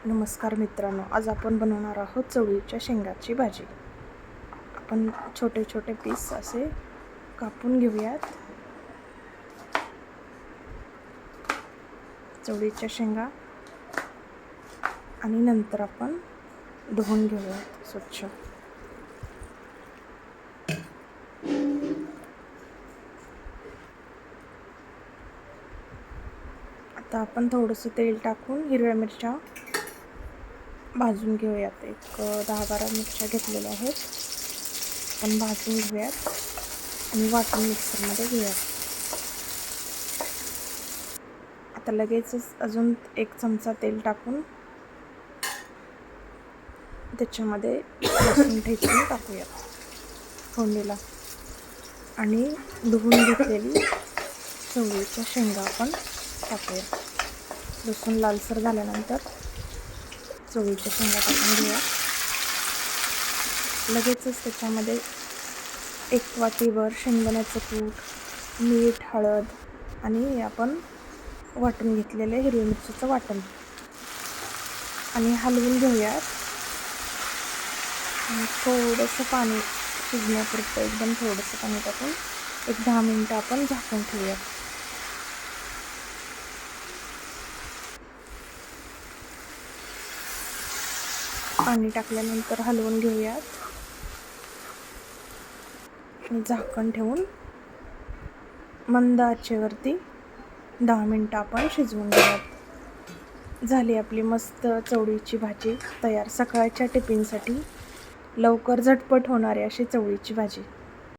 नमस्कार मित्रांनो, आज आपण बनवणार आहोत चवळीच्या शेंगाची भाजी। आपण छोटे छोटे पीस असे कापून घेऊयात। चवळीच्या शेंगा आणि नंतर आपण धुवून घेऊयात स्वच्छ। आता आपण थोडंसं तेल टाकून हिरव्या मिरच्या भाजून घेऊयात। एक 10-12 मिरच्या घेतलेल्या आहेत, आपण भाजून घेऊयात आणि वाटून मिक्सरमध्ये घेऊयात। आता लगेचच अजून 1 चमचा तेल टाकून त्याच्यामध्ये लसूण ठेचून टाकूयात फोडणीला आणि धुवून घेतलेली चवळीच्या शेंगा आपण टाकूया। लसूण लालसर झाल्यानंतर चवळीच्या शेंगा टाकून घेऊया। लगेचच त्याच्यामध्ये 1 वाटीभर शेंगदाण्याचं कूट, मीठ, हळद आणि आपण वाटून घेतलेले हिरवी मिरचीचं वाटण आणि हलवून घेऊयात। आणि थोडंसं पाणी शिजण्यापुरतं एकदम थोडंसं पाणी टाकून 10 मिनिटं आपण झाकून ठेवूयात। पाणी टाकल्यानंतर हलवून घेऊयात आणि झाकण ठेवून मंद आचेवरती 10 मिनिटं आपण शिजवून घेऊयात। झाली आपली मस्त चवळीची भाजी तयार। सकाळच्या टिफिनसाठी लवकर झटपट होणारी अशी चवळीची भाजी।